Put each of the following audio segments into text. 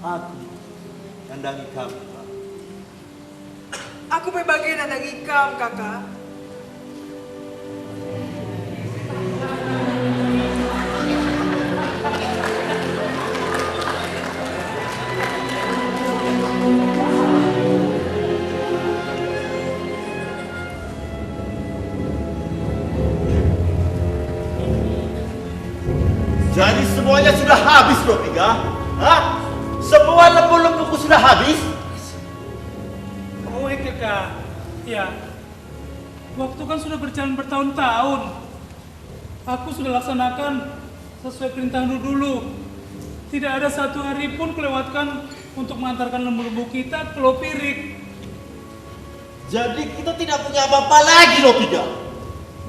Aku nandangi kamu. Aku berbagai nandangi kamu, kakak. Jadi semuanya sudah habis, Ropiga? Hah? Semua lembu-lembuku sudah habis? Oh, kakak. Ya. Waktu kan sudah berjalan bertahun-tahun. Aku sudah laksanakan sesuai perintah dulu. Tidak ada satu hari pun kelewatkan untuk mengantarkan lembu-lembu kita ke Lopirik. Jadi kita tidak punya apa-apa lagi, Ropiga?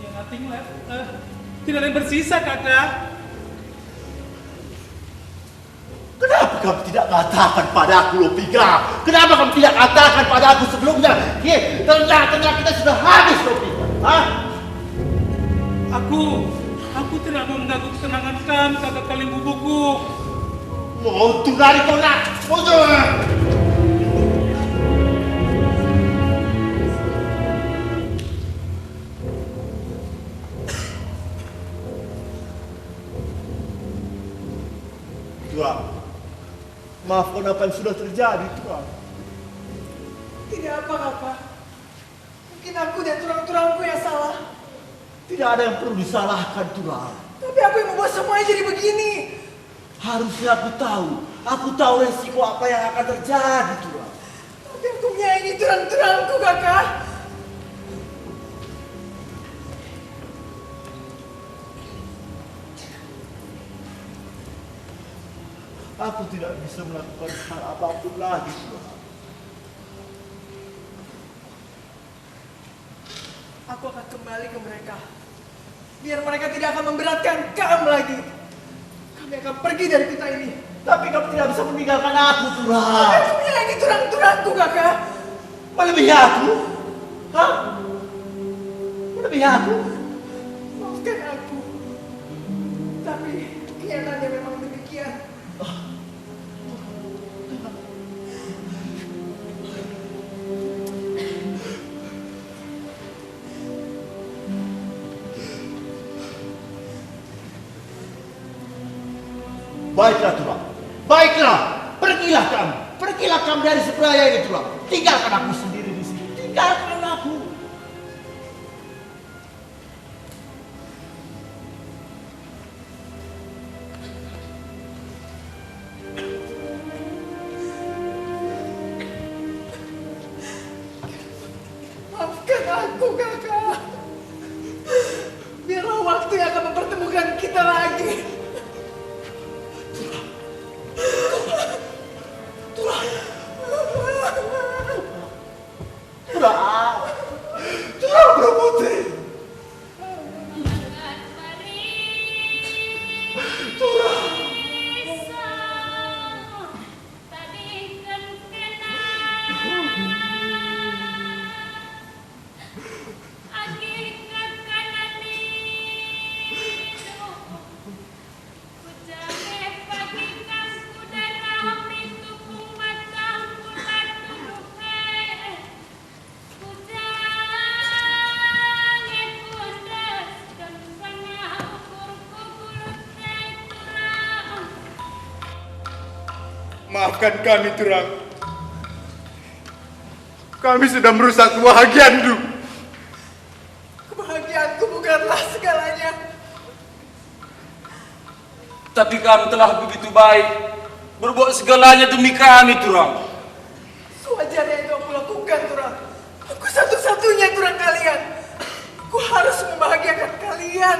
Ya, nothing left. Tidak ada yang bersisa, kakak. Kenapa kamu tidak katakan padaku, Ropiga? Kenapa kamu tidak katakan padaku sebelumnya? Ternyata kita sudah habis, Ropiga. Hah? Aku tidak mau mengganggu kesenangan kamu, kakak kali bubuku. Mau tunari kau nak? Mundur! Tuan, maafkan apa yang sudah terjadi, Tuan. Tidak apa, kakak. Mungkin aku dan turang-turangku yang salah. Tidak ada yang perlu disalahkan, Tuan. Tapi aku yang membuat semuanya jadi begini. Harusnya aku tahu resiko apa yang akan terjadi, Tuan. Tapi aku menyayangi turang-turangku, kakak. Aku tidak bisa melakukan hal apapun lagi, Tuan. Aku akan kembali ke mereka. Biar mereka tidak akan memberatkan kamu lagi. Kami akan pergi dari kota ini. Tapi kamu tidak bisa meninggalkan aku, Tuan. Aku menyayangi turang-turangku, kakak. Melebihi aku? Hah? Melebihi aku? Maafkan aku. Tapi kenyataannya memang demikian. Baiklah, Tuan. Baiklah. Pergilah kamu dari Seberaya ini, Tuan. Tinggalkan aku sendiri di sini. Tinggalkan aku. Maafkan aku, kakak. Biarlah waktu yang akan mempertemukan kita lagi. Tuan Putri. Maafkan kami, Turang. Kami sudah merusak kebahagiaan hidup. Kebahagiaanku bukanlah segalanya. Tapi kami telah begitu baik berbuat segalanya demi kami, Turang. Sewajarnya itu aku lakukan, Turang. Aku satu-satunya Turang kalian. Aku harus membahagiakan kalian.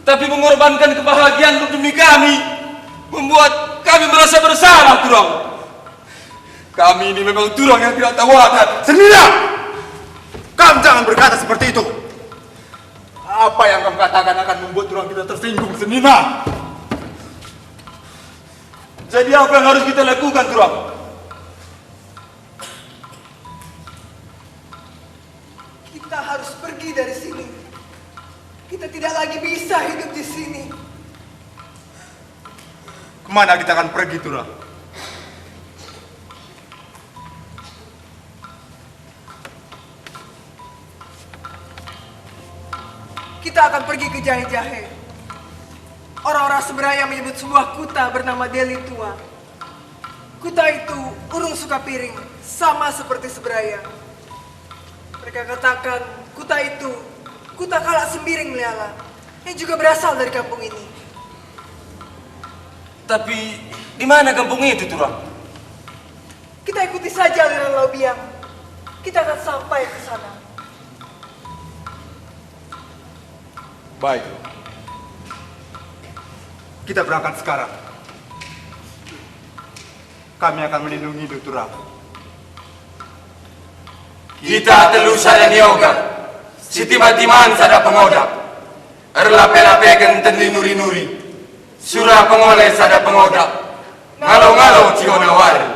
Tapi mengorbankan kebahagiaan demi kami membuat kami merasa bersalah, Turang. Kami ini memang Turang yang tidak tahu adat. Senina! Kamu jangan berkata seperti itu. Apa yang kamu katakan akan membuat Turang kita tersinggung, Senina. Jadi apa yang harus kita lakukan, Turang? Kita harus pergi dari sini. Kita tidak lagi bisa hidup di sini. Kemana kita akan pergi, Turang? Kita akan pergi ke Jahe-Jahe. Orang-orang Seberaya menyebut sebuah kuta bernama Deli Tua. Kuta itu urung suka piring, sama seperti Seberaya. Mereka katakan kuta itu kuta Kalak Sembiring Liala, yang juga berasal dari kampung ini. Tapi di mana kampung itu, Turang? Kita ikuti saja aliran Laubiang. Kita akan sampai ke sana. Baik. Kita berangkat sekarang. Kami akan melindungi Turang. Kita telusa dan yoga, siti-matiman sada pengodak, erlape-lapeken tendi nuri-nuri, surah pengoleh sada pengodak, ngalau-ngalau cionawari.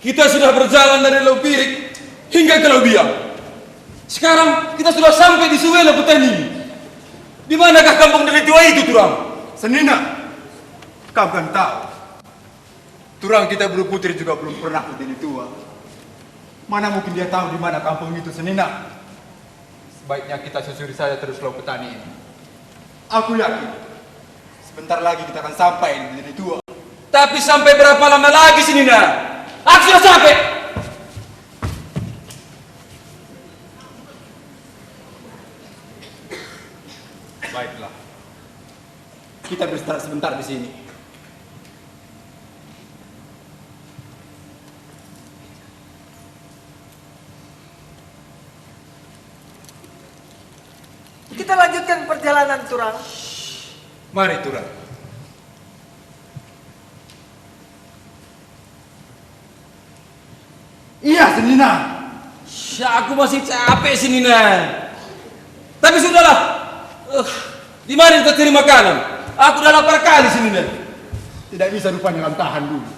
Kita sudah berjalan dari Laubirik hingga ke Laubiang. Sekarang kita sudah sampai di Suwela Petani. Di manakah kampung Deli Tua itu, Turang? Senina, kau kan tahu. Turang kita Bulu Putri juga belum pernah ke Deli Tua. Mana mungkin dia tahu di mana kampung itu, Senina? Sebaiknya kita susuri saja terus Lau Petani ini. Aku yakin sebentar lagi kita akan sampai di Deli Tua. Tapi sampai berapa lama lagi, Senina? Aku sudah sampai. Baiklah. Kita beristirahat sebentar di sini. Kita lanjutkan perjalanan, Turang. Mari, Turang. Iya, Senina. Aku masih capek, Senina. Tapi sudahlah. Di mana kita cari makanan? Aku udah lapar kali, Senina. Tidak bisa rupanya tahan dulu.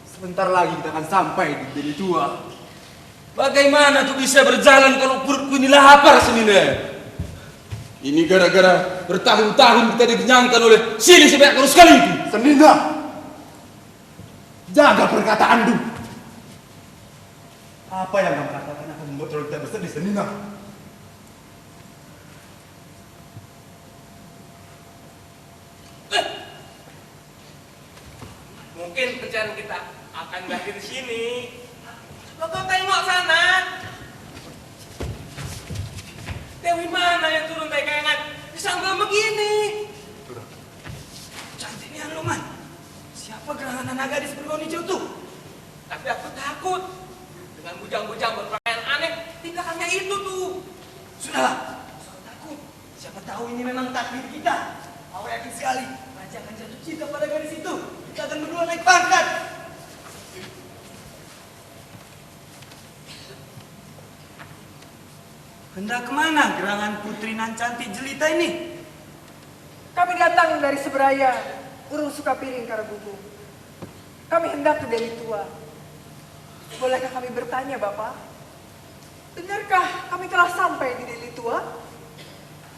Sebentar lagi kita akan sampai di Deli Tua. Bagaimana aku bisa berjalan kalau perutku ini lapar, Senina? Ini gara-gara bertahun-tahun kita dikenyangkan oleh sini sebanyak sekali itu. Senina, Jaga perkataanmu. Apa yang kamu katakan akan membuat orang tidak bersedih, Senina? Mungkin pencarian kita akan berakhir di sini. Lo kau tengok sana. Dewi mana yang turun dari kayangan? Disambung begini. Cantiknya lo, Man. Siapa gerangan anak gadis bergaun hijau tuh? Tapi aku takut. Dengan bujang-bujang berpakaian aneh, tindakannya itu tuh. Sudahlah, aku takut. Siapa tahu ini memang takdir kita. Aku yakin sekali, Raja akan jatuh cinta pada gadis itu. Kita akan berdua naik pangkat. Hendak kemana gerangan putri nan cantik jelita ini? Kami datang dari Seberaya, Urung Sukapiring Karabubu. Kami hendak ke Deli Tua. Bolehkah kami bertanya, Bapak? Benarkah kami telah sampai di Deli Tua?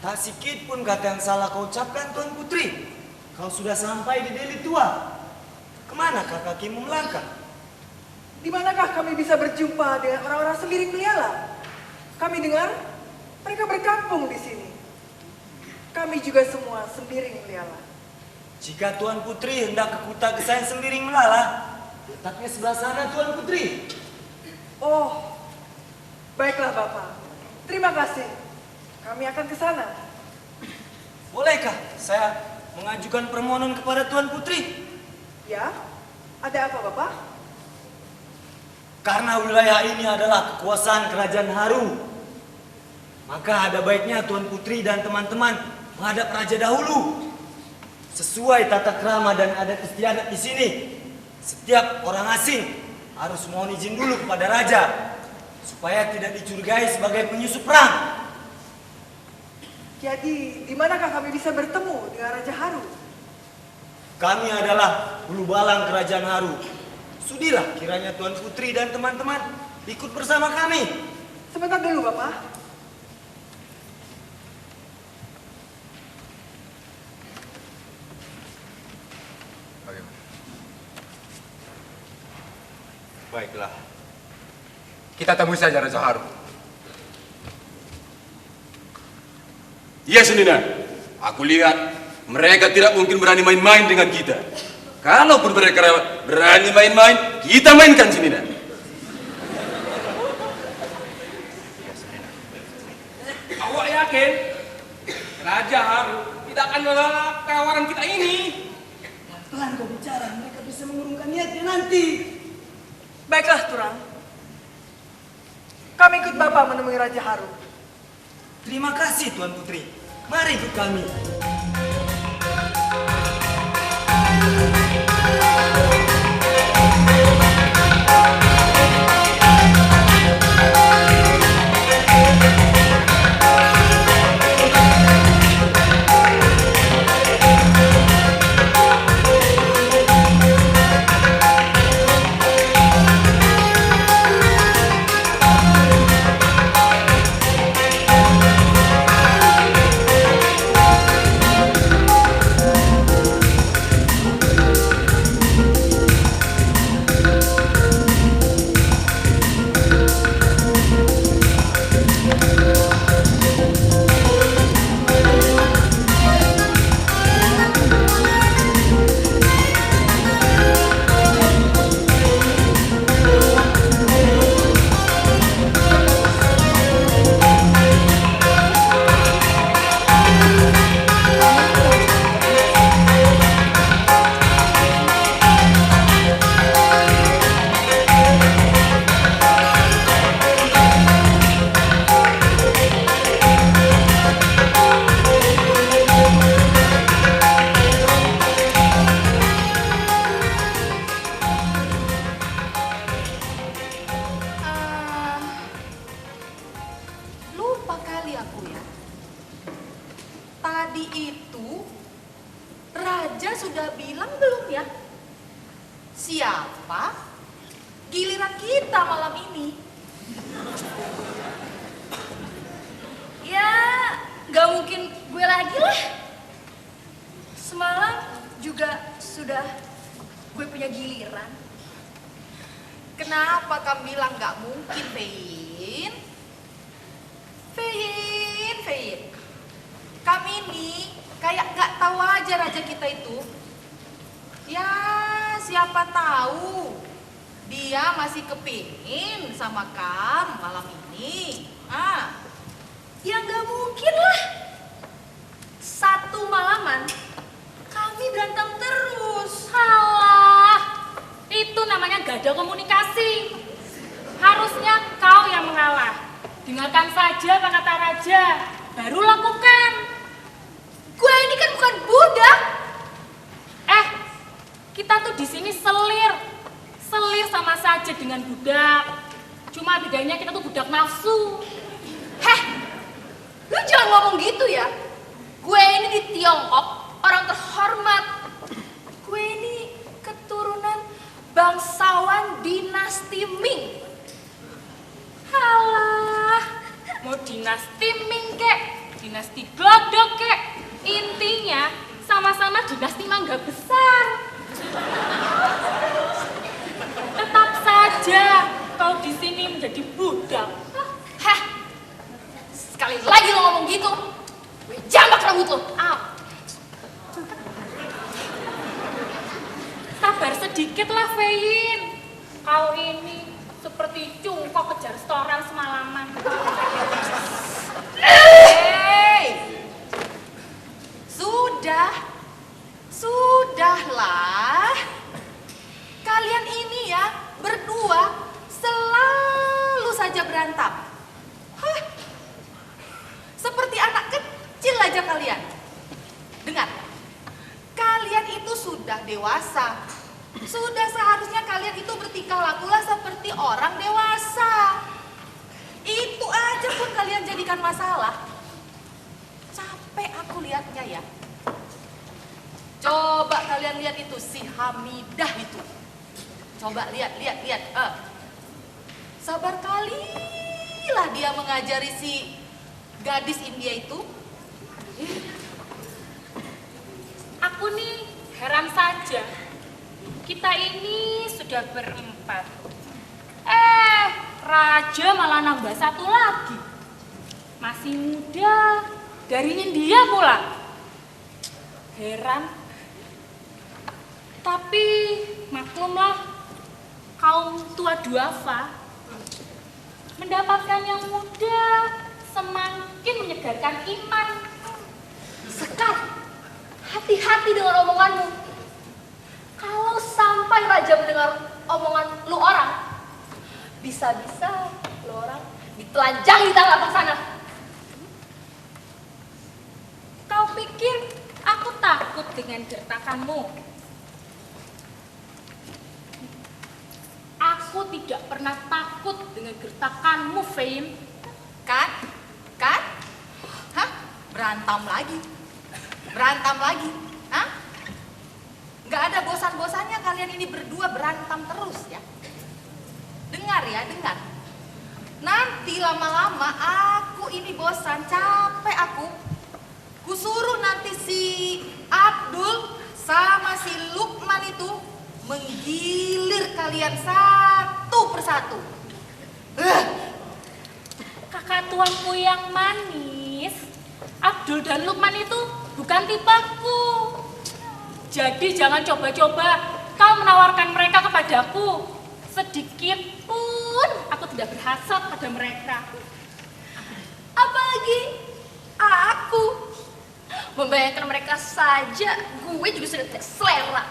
Tak sikit pun kata yang salah kau ucapkan, Tuan Putri. Kau sudah sampai di Deli Tua. Kemanakah kakimu melangkah? Di manakah kami bisa berjumpa dengan orang-orang Sembiring Meliala? Kami dengar mereka berkampung di sini. Kami juga semua Sembiring Meliala. Jika Tuan Putri hendak ke Kuta Kesayan Sembiring Melala, letaknya sebelah sana, Tuan Putri. Oh, baiklah Bapak. Terima kasih. Kami akan ke sana. Bolehkah saya mengajukan permohonan kepada Tuan Putri? Ya, ada apa Bapak? Karena wilayah ini adalah kekuasaan Kerajaan Haru, maka ada baiknya Tuan Putri dan teman-teman menghadap Raja dahulu. Sesuai tata krama dan adat istiadat di sini, setiap orang asing harus mohon izin dulu kepada Raja, supaya tidak dicurigai sebagai penyusup perang. Jadi, di manakah kami bisa bertemu dengan Raja Haru? Kami adalah Hulu Balang Kerajaan Haru. Sudilah kiranya Tuan Putri dan teman-teman ikut bersama kami. Sebentar dulu Bapak. Baiklah. Kita temui saja Raja Haru. Iya, Senina. Aku lihat mereka tidak mungkin berani main-main dengan kita. Kalaupun mereka berani main-main, kita mainkan, Senina. Awak yakin Raja Haru tidak akan menolak tawaran kita ini? Pelan kau bicara, mereka bisa mengurungkan niatnya nanti. Baiklah Turang. Kami ikut Bapak menemui Raja Haru. Terima kasih Tuan Putri. Mari ikut kami. Lupa kali aku ya. Tadi itu Raja sudah bilang belum ya? Siapa? Giliran kita malam ini. Ya, gak mungkin gue lagi lah. Semalam juga sudah gue punya giliran. Kenapa kamu bilang nggak mungkin, Fein? Fein. Kami ini kayak nggak tahu aja raja kita itu. Ya, siapa tahu dia masih kepingin sama kamu malam ini. Ya nggak mungkin lah. Satu malaman kami berantem terus. Halah, itu namanya gak ada komunikasi. Harusnya kau yang mengalah. Dengarkan saja apa kata raja, baru lakukan. Gue ini kan bukan budak. Kita tuh di sini selir sama saja dengan budak. Cuma bedanya kita tuh budak nafsu. Lu jangan ngomong gitu ya. Gue ini di Tiongkok orang terhormat. Gue ini keturunan bangsawan dinasti Ming. Halah, mau dinasti Ming kek, dinasti Glodok kek, intinya sama-sama dinasti Mangga Besar. Tetap saja kau di sini menjadi budak. Sekali lagi lo ngomong gitu, gue jambak rambut lo. Sabar sedikit lah, Fein. Kau ini seperti cungkok kejar setoran semalaman. Sudahlah. Kalian ini ya berdua selalu saja berantem. Seperti anak kecil aja kalian. Dengar, kalian itu sudah dewasa. Sudah seharusnya kalian itu bertingkah lakulah seperti orang dewasa. Itu aja pun kalian jadikan masalah. Capek aku lihatnya ya. Coba kalian lihat itu si Hamidah itu. Coba lihat. Sabar kalilah dia mengajari si gadis India itu. Aku nih heran saja. Kita ini sudah berempat. Raja malah nambah satu lagi. Masih muda, dari India pula. Heran. Tapi maklumlah, kaum tua duafa mendapatkan yang muda semakin menyegarkan iman. Sekar, hati-hati dengan omonganmu. Kalau sampai raja mendengar omongan lu orang, bisa-bisa lu orang ditelanjang di tanah sana. Kau pikir aku takut dengan gertakanmu? Aku tidak pernah takut dengan gertakanmu, Fein. Kan? Berantem lagi. Gak ada bosan-bosannya kalian ini berdua berantem terus ya. Dengar. Nanti lama-lama aku ini bosan, capek aku. Kusuruh nanti si Abdul sama si Lukman itu menggilir kalian satu persatu. Kakak tuaku yang manis, Abdul dan Lukman itu bukan tipeku. Jadi jangan coba-coba kau menawarkan mereka kepadaku. Sedikit pun aku tidak berhasrat pada mereka. Apalagi aku membayangkan mereka saja, gue juga sudah tidak selera.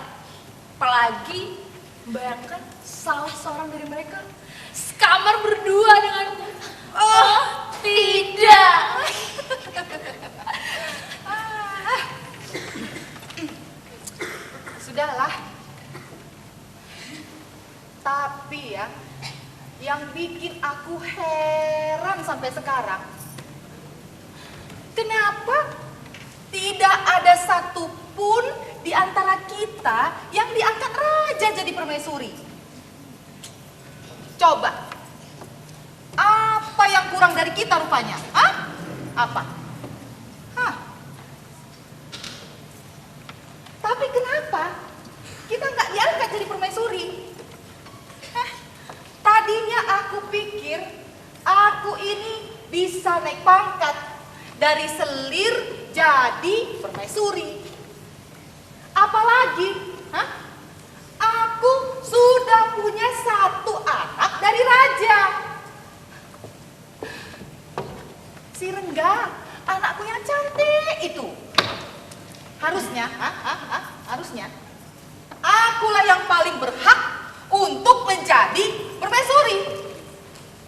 Apalagi membayangkan salah seorang dari mereka sekamar berdua denganku. Oh, tidak. Sudahlah. Tapi ya, yang bikin aku heran sampai sekarang, kenapa tidak ada satupun di antara kita yang diangkat raja jadi permaisuri? Coba, apa yang kurang dari kita rupanya? Apa? Tapi kenapa kita nggak diangkat jadi permaisuri? bisa naik pangkat dari selir jadi permaisuri. Apalagi, aku sudah punya 1 anak dari raja. Si Rengga, anakku yang cantik itu. Harusnya, harusnya akulah yang paling berhak untuk menjadi permaisuri.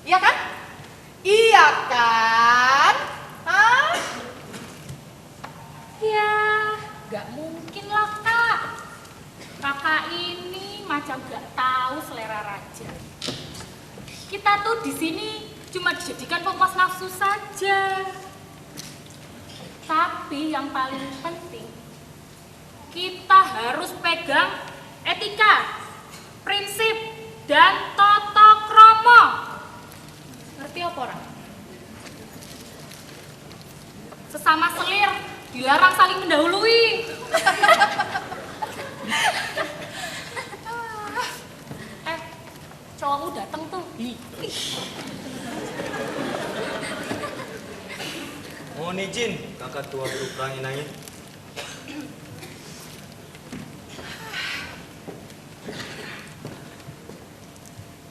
Iya kan? Iya kan? Ya, gak mungkin lah kak. Kakak ini macam gak tahu selera raja. Kita tuh di sini cuma dijadikan pemuas nafsu saja. Tapi yang paling penting, kita harus pegang etika, prinsip, dan tata krama. Ngerti apa orang? Sesama selir dilarang saling mendahului. Cowokmu datang tuh. Mohon izin, kakak tua guru perang Inangin.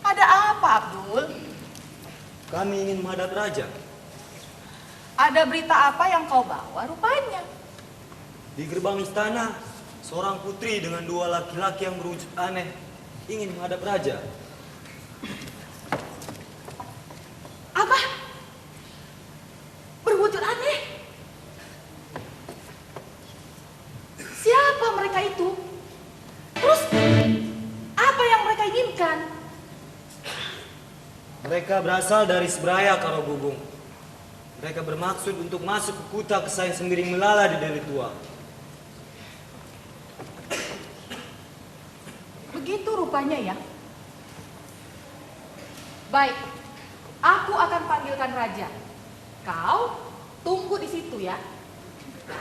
Ada apa, Abdul? Kami ingin menghadap raja. Ada berita apa yang kau bawa rupanya? Di gerbang istana, seorang putri dengan 2 laki-laki yang berwujud aneh ingin menghadap raja. Apa? Berwujud aneh? Siapa mereka itu? Terus, apa yang mereka inginkan? Mereka berasal dari Seberaya Karogubung. Mereka bermaksud untuk masuk ke kuta Kesayan Sembiring Melala di Deli Tua. Begitu rupanya ya. Baik, aku akan panggilkan raja. Kau tunggu di situ ya.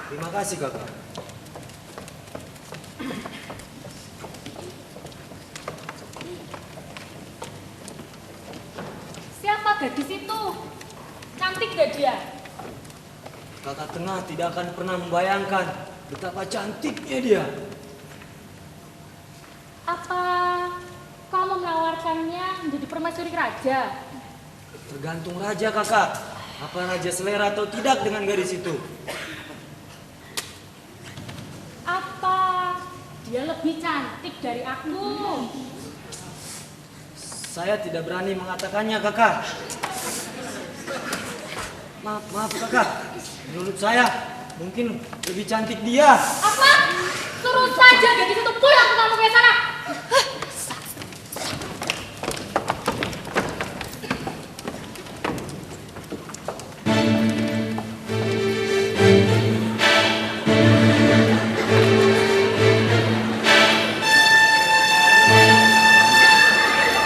Terima kasih kakak. Siapa gadis itu? Cantik gak dia? Kakak Tengah tidak akan pernah membayangkan betapa cantiknya dia. Apa kamu menawarkannya menjadi permaisuri raja? Tergantung raja kakak. Apa raja selera atau tidak dengan gadis itu? Apa dia lebih cantik dari aku? Saya tidak berani mengatakannya kakak. Maaf kakak. Menurut saya mungkin lebih cantik dia. Apa? Suruh saja gadis itu pulang ke kampungnya sana.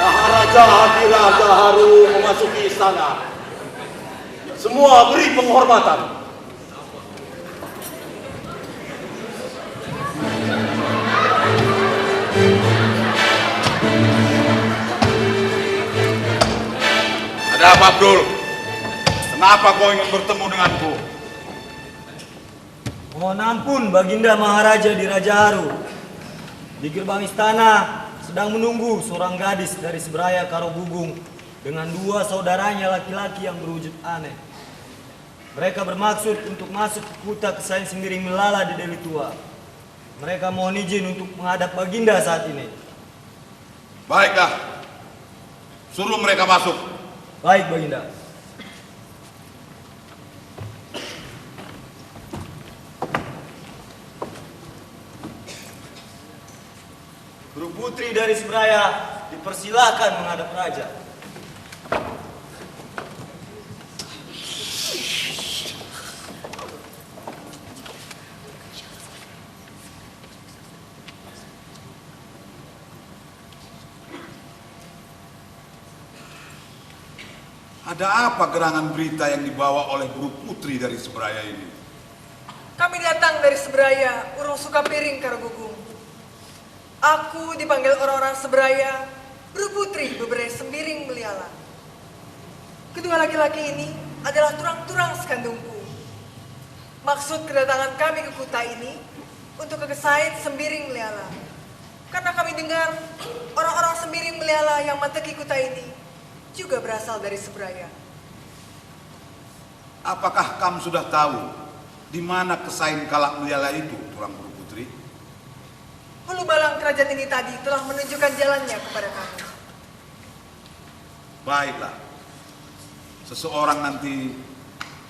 Maharaja Adiraja Haru memasuki istana. Semua beri penghormatan. Ada apa, Abdul? Kenapa kau ingin bertemu denganku? Mohon ampun Baginda Maharaja di Raja Haru. Di gerbang istana sedang menunggu seorang gadis dari Seberaya Karogubung dengan 2 saudaranya laki-laki yang berwujud aneh. Mereka bermaksud untuk masuk ke kuta Kesayan Sembiring Melala di Deli Tua. Mereka mohon izin untuk menghadap Baginda saat ini. Baiklah, suruh mereka masuk. Baik Baginda. Guru putri dari Seberaya dipersilakan menghadap raja. Ada apa gerangan berita yang dibawa oleh guru putri dari Seberaya ini? Kami datang dari Seberaya, Urung Sukapiring, Karogubung. Aku dipanggil orang-orang Seberaya, berputri beberai Sembiring Meliala. Kedua laki-laki ini adalah turang-turang sekandungku. Maksud kedatangan kami ke kuta ini untuk kegesain Sembiring Meliala. Karena kami dengar orang-orang Sembiring Meliala yang mateki kuta ini juga berasal dari Seberaya. Apakah kamu sudah tahu di mana kesain Kalak Meliala itu, Tulang Buru Putri? Hulu balang kerajaan ini tadi telah menunjukkan jalannya kepada kami. Baiklah, seseorang nanti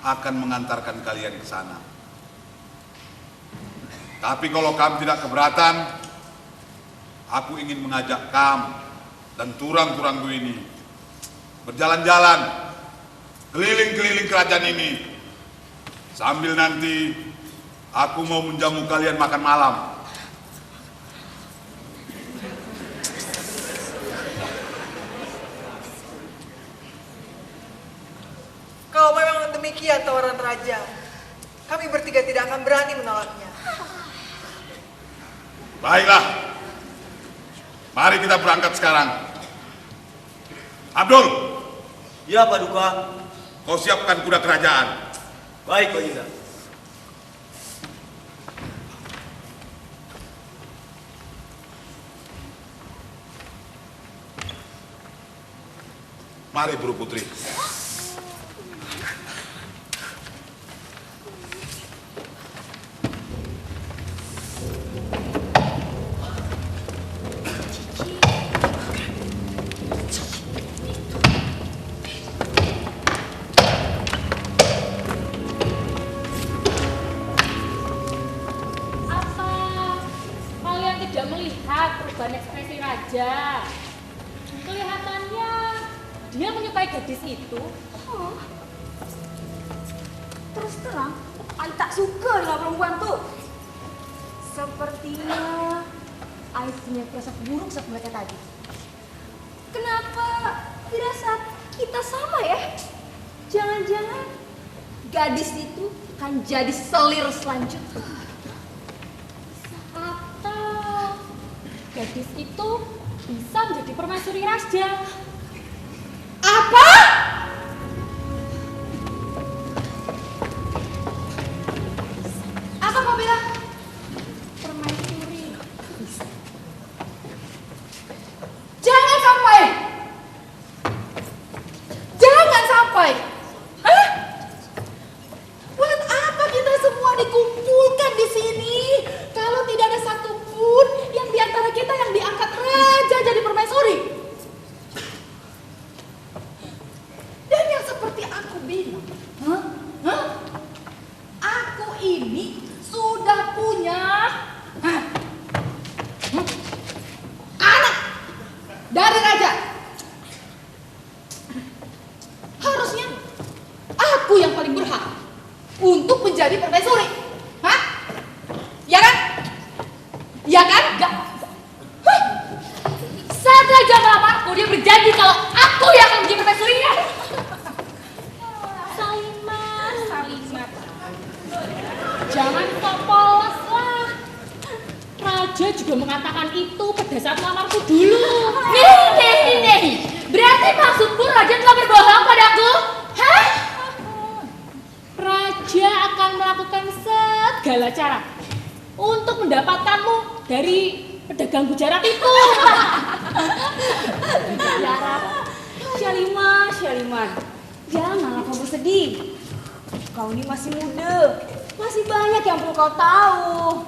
akan mengantarkan kalian ke sana. Tapi kalau kamu tidak keberatan, aku ingin mengajak kamu dan turang-turangku ini berjalan-jalan keliling-keliling kerajaan ini. Sambil nanti aku mau menjamu kalian makan malam. Kalau memang demikian tawaran raja, kami bertiga tidak akan berani menolaknya. Baiklah, mari kita berangkat sekarang. Abdul, Ya, Paduka. kau siapkan kuda kerajaan. Baik, Baginda. Mari, Buru Putri. Apa kalian tidak melihat perubahan ekspresi raja? Kelihatannya dia menyukai gadis itu. Oh. Terus terang, Ai tak suka dengan perempuan tuh. Sepertinya Ai punya firasat buruk saat mereka tadi. Kenapa firasat kita sama ya? Jangan-jangan gadis itu akan jadi selir selanjutnya. Atau gadis itu bisa menjadi permaisuri raja. Apa? Apa kau bilang? Permaisuri. Jangan sampai! Jangan sampai! Hah? Buat apa kita semua dikumpulkan di sini kalau tidak ada satupun yang di antara kita yang diangkat raja jadi permaisuri? Dan yang seperti aku bilang, aku ini sudah punya anak dari raja. Harusnya aku yang paling berhak untuk menjadi permaisuri. Hah? Ya kan? Ya kan? Enggak. Saat raja melamarku, dia berjanji kalau aku yang akan menjadi permaisurinya. Salimat. Jangan sok polos lah. Raja juga mengatakan itu pada saat melamarku dulu. Nih. Berarti maksudku raja telah berbohong padaku? Hah? Raja akan melakukan segala cara untuk mendapatkanmu dari pedagang gujarat itu. Syaliman, janganlah kau bersedih. Kau ini masih muda, masih banyak yang perlu kau tahu.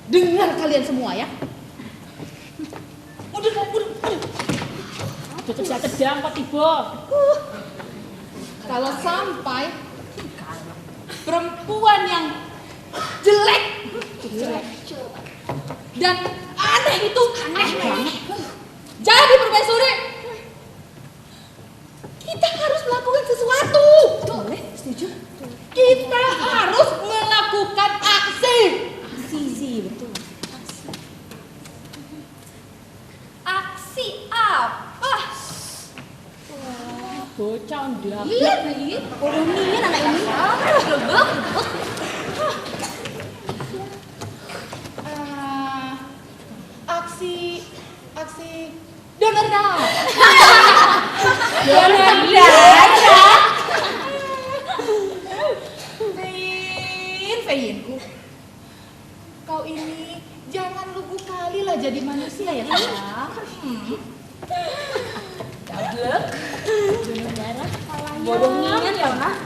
Dengar kalian semua ya. Udah. Cedang kok tiba. Kalau sampai perempuan yang jelek dan aneh itu jadi permaisuri, kita harus melakukan sesuatu. Boleh, setuju? Kita harus melakukan aksi. Aksi, betul. Aksi apa? Bocah ndak. Lihat lagi. Ini anak ini. Aksi donor darah. Donor darah. Feinku. Kau ini jangan lugu kali lah jadi manusia ya, sayang. Gablek. Donor darah. Bodoh nginget ya, Nak.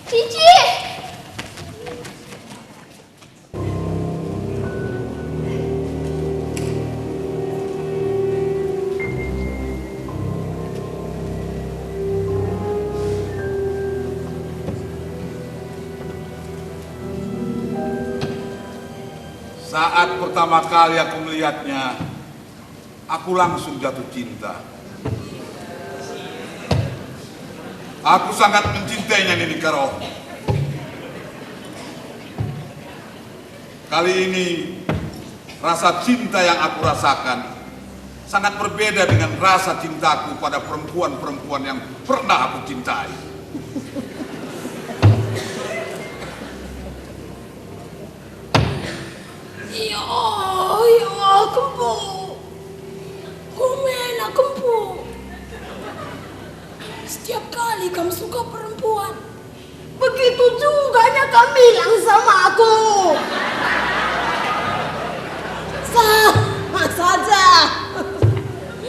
Cici. Saat pertama kali aku melihatnya, aku langsung jatuh cinta. Aku sangat mencintainya, Nini Karo. Kali ini, rasa cinta yang aku rasakan sangat berbeda dengan rasa cintaku pada perempuan-perempuan yang pernah aku cintai. Ya, kempu. Kumena kempu. Setiap kali kamu suka perempuan, begitu juga kamu bilang sama aku. Sama saja.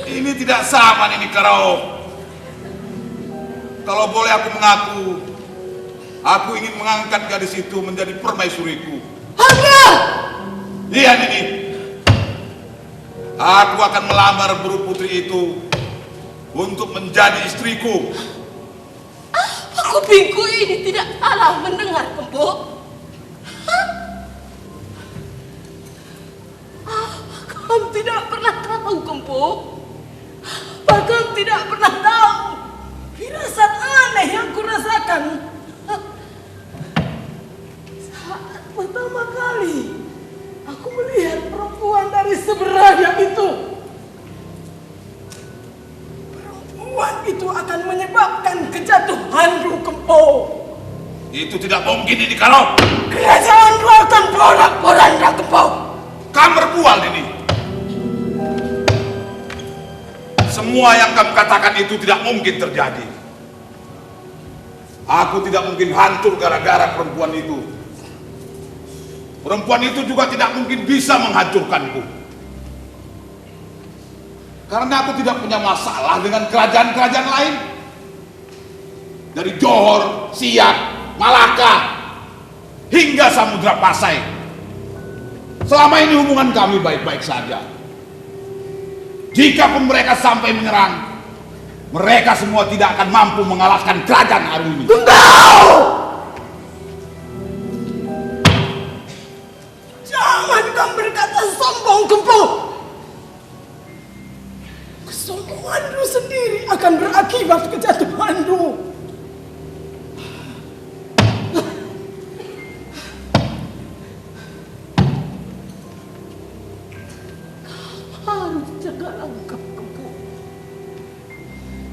Ini tidak sama, Nini Karo. Kalau boleh aku mengaku, aku ingin mengangkat gadis itu menjadi permaisuriku. Hanya. Iya, Nini. Aku akan melamar Buru Putri itu untuk menjadi istriku. Aku bingku ini tidak salah mendengar, Kempu. Kamu tidak pernah tahu, Kempu. Bahkan tidak pernah tahu firasat aneh yang kurasakan saat pertama kali aku melihat perempuan dari seberang itu. Perempuan itu akan menyebabkan kejatuhanku, Kempu. Itu tidak mungkin, Nini Karo. Kerajaanku akan porak-poranda, Kempu. Kamu berbual, Nini. Semua yang kamu katakan itu tidak mungkin terjadi. Aku tidak mungkin hancur gara-gara perempuan itu. Perempuan itu juga tidak mungkin bisa menghancurkanku. Karena aku tidak punya masalah dengan kerajaan-kerajaan lain. Dari Johor, Siak, Malaka, hingga Samudra Pasai. Selama ini hubungan kami baik-baik saja. Jika pun mereka sampai menyerang, mereka semua tidak akan mampu mengalahkan kerajaan Haru ini. Tunggu! Jangan kamu berkata sombong, Kempu. Kesombonganmu sendiri akan berakibat kejatuhanmu. Harus jaga langkah, Kempu.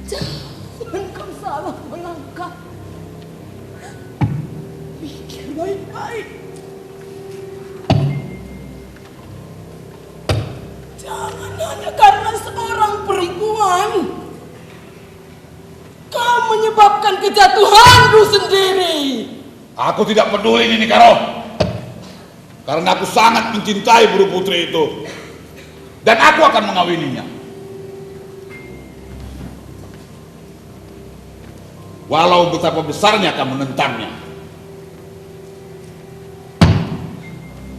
Jangan kau salah melangkah. Pikir baik-baik. Jangan hanya karena seorang perempuan kau menyebabkan kejatuhanmu sendiri. Aku tidak peduli, Nini Karo. Karena aku sangat mencintai Buru Putri itu. Dan aku akan mengawininya. Walau betapa besarnya kamu menentangnya.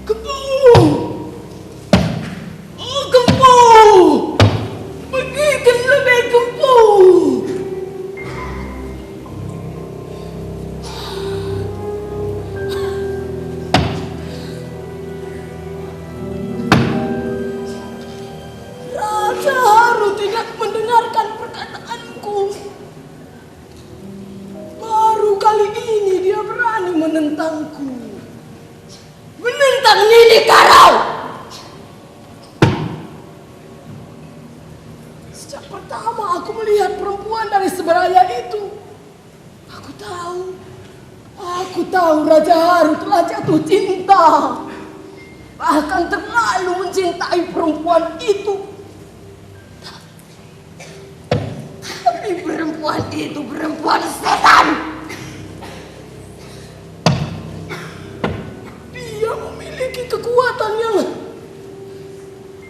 Kempu! Oh, Kempu! Begitu lebih, Kempu! Raja Haru tidak mendengarkan perkataanku. Baru kali ini dia berani menentangku. Menentang Nini Karo. Sejak pertama aku melihat perempuan dari Seberaya itu, aku tahu Raja Haru telah jatuh cinta. bahkan terlalu mencintai perempuan itu. Tapi perempuan itu perempuan setan. Dia memiliki kekuatan yang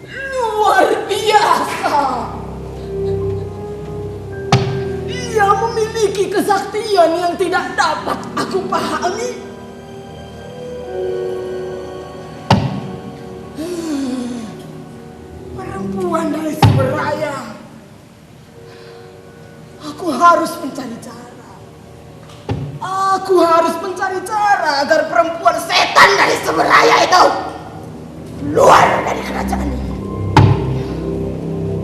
luar biasa. Dia memiliki kesaktian yang tidak dapat aku pahami. Perempuan dari Seberaya. Aku harus mencari cara. Aku harus mencari cara agar perempuan setan dari Seberaya itu keluar dari kerajaan ini.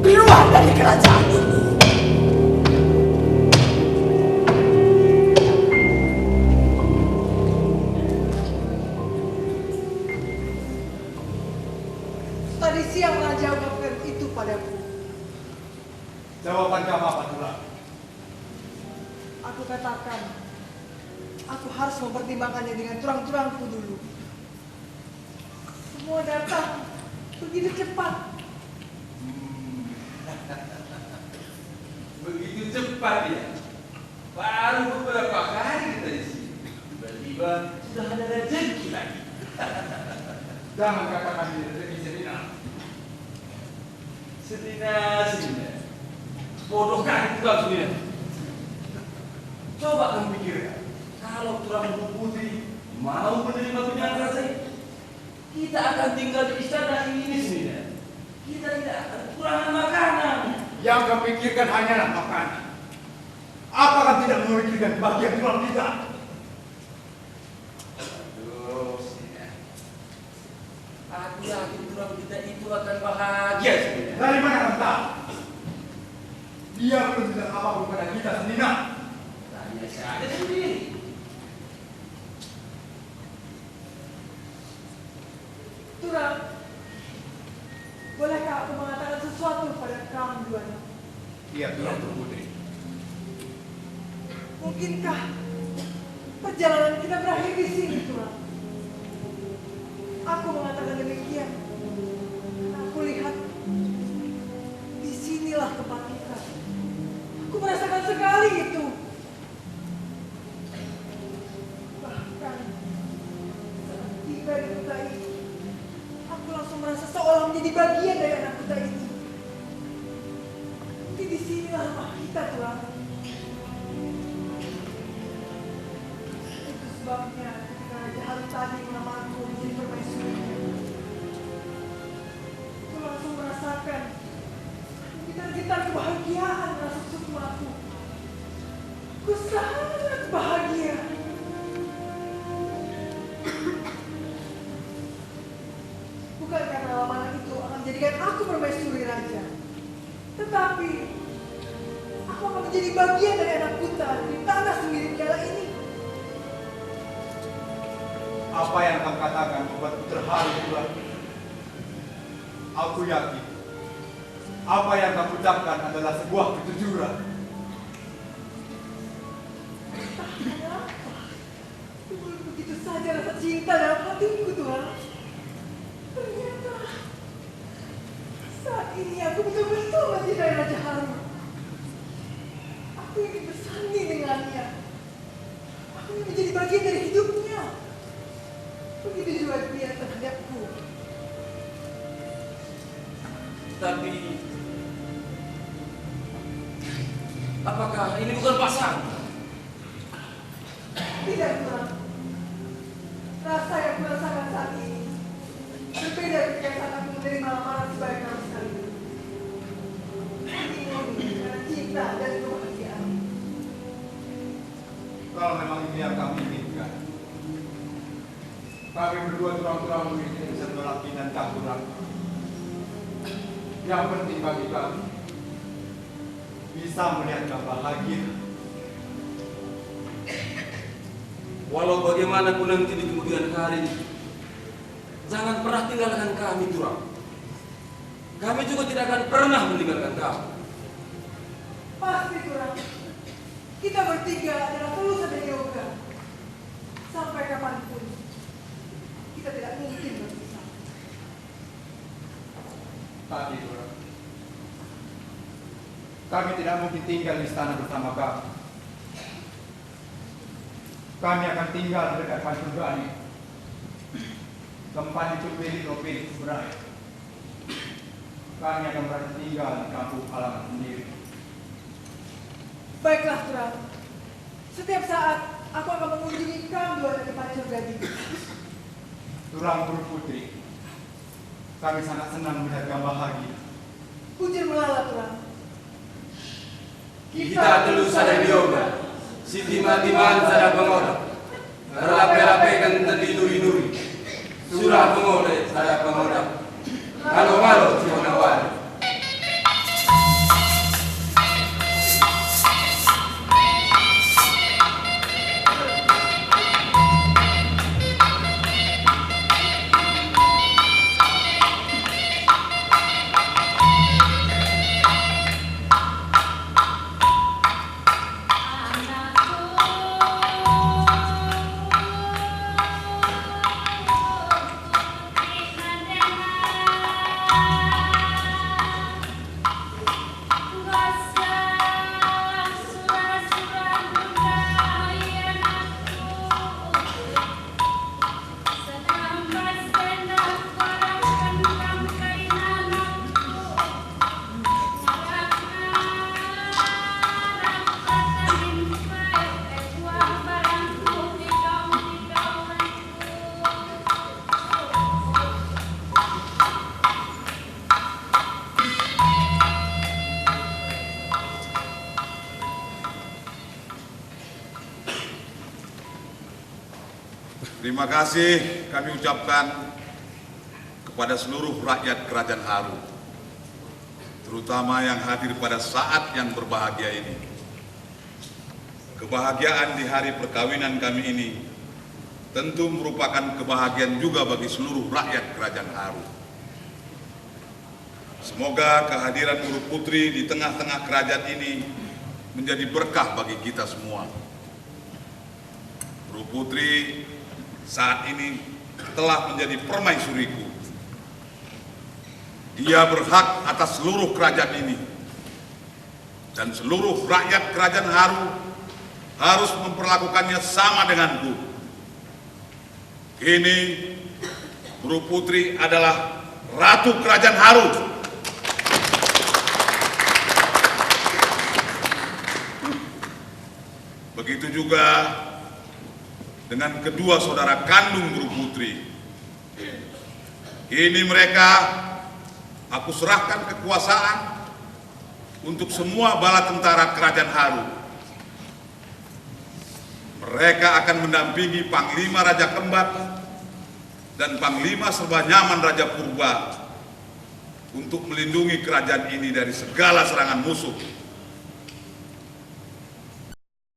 Keluar dari kerajaan ini. Tadi siang Raja melakukan itu padaku. Jawaban kamu apa, Turang? Aku katakan, aku harus mempertimbangkannya dengan turang-turangku dulu. Semua datang begitu cepat. Begitu cepat ya. Baru beberapa hari kita di sini. Tiba-tiba sudah ada rezeki lagi. Jangan katakan ini rezeki Selina. Selina. Bodoh kan itu Selina. Coba kamu pikirkan, kalau Turang Putri mau menerima pinangan raja ini, kita akan tinggal di istana ini Selina. Kita tidak akan kekurangan makanan. Yang kamu pikirkan hanyalah makanan. Apakah tidak memikirkan bagian tulang kita? Aduh, Selina. Aku yakin Turang kita itu akan bahagia Selina. Dari mana kamu tahu? Dia belum bisa apa-apa kepada kita, Selina. Tanya saja sendiri. Turang, bolehkah aku mengatakan sesuatu pada kamu dua? Iya, Turang Putri. Mungkinkah perjalanan kita berakhir di sini, Turang? Aku mengatakan demikian. Aku lihat disinilah tempat kita. Aku merasakan sekali itu. Bahkan saat tiba di kota ini, aku langsung merasa seolah menjadi bagian dari anak kota ini. Tapi disinilah rumah kita, Turang. Itu sebabnya ketika Raja Haru tadi menamaku menjadi permaisuri, aku langsung merasakan gitar-gitar kebahagiaan masuk sukmaku. Aku sangat bahagia. Bukan karena lamaran itu akan menjadikan aku permaisuri raja, tetapi aku akan menjadi bagian dari anak kuta di tanah sendiri kala ini. Apa yang kamu katakan membuatku terharu juga. Aku yakin apa yang kamu ucapkan adalah sebuah kejujuran. Kenapa? Timbul begitu saja rasa cinta dalam hatiku, Tuhan. Ternyata saat ini aku betul-betul mencintai Raja Haru. Aku ingin bersanding dengannya. Aku ingin menjadi bagian dari hidupnya. Begitu juga dia terhadapku. Tapi apakah ini bukan pasangan? Tidak, Tuhan. Rasa yang kurasakan saat ini berbeda ketika saat aku menerima lamaran sebagai kamu sekali. Ini murni karena cinta dan kebahagiaan. Kalau memang ini yang kami inginkan, kami berdua turang-turang ini bisa menolak dan turang. Yang penting bagi kami bisa melihat kamu bahagia. Walau bagaimanapun nanti di kemudian hari, jangan pernah tinggalkan kami, Turang. Kami juga tidak akan pernah meninggalkan kamu. Pasti, Turang. Kita bertiga adalah tulus dan yoga. Sampai kapanpun, kita tidak mungkin berpisah. Tapi Turang, kami tidak mungkin tinggal di istana bersama kamu. Kami akan tinggal di dekat Panjurgani, tempat itu milik Lopirik Seberaya. Kami akan berada tinggal di kampung halaman sendiri. Baiklah, Turang. Setiap saat aku akan mengunjungi kamu di Panjurgani. Turang Guru Putri, kami sangat senang melihat kamu bahagia. Kunjir melala, Turang. Kita telus sadar yoga, Siti Matiman sadar pengoda, Rape-rapekan tadi duri-duri, Surah pengoda sadar pengoda, Malo-malo si Bonawari. Terima kasih kami ucapkan kepada seluruh rakyat Kerajaan Haru, terutama yang hadir pada saat yang berbahagia ini. Kebahagiaan di hari perkawinan kami ini tentu merupakan kebahagiaan juga bagi seluruh rakyat Kerajaan Haru. Semoga kehadiran Guru Putri di tengah-tengah kerajaan ini menjadi berkah bagi kita semua. Guru Putri saat ini telah menjadi permaisuriku. Dia berhak atas seluruh kerajaan ini. Dan seluruh rakyat Kerajaan Haru harus memperlakukannya sama denganku. Kini, Guru Putri adalah Ratu Kerajaan Haru. Begitu juga dengan kedua saudara kandung Guru Putri. Kini mereka aku serahkan kekuasaan untuk semua bala tentara Kerajaan Haru. Mereka akan mendampingi Panglima Raja Kembat dan Panglima Serbanyaman Raja Purba untuk melindungi kerajaan ini dari segala serangan musuh.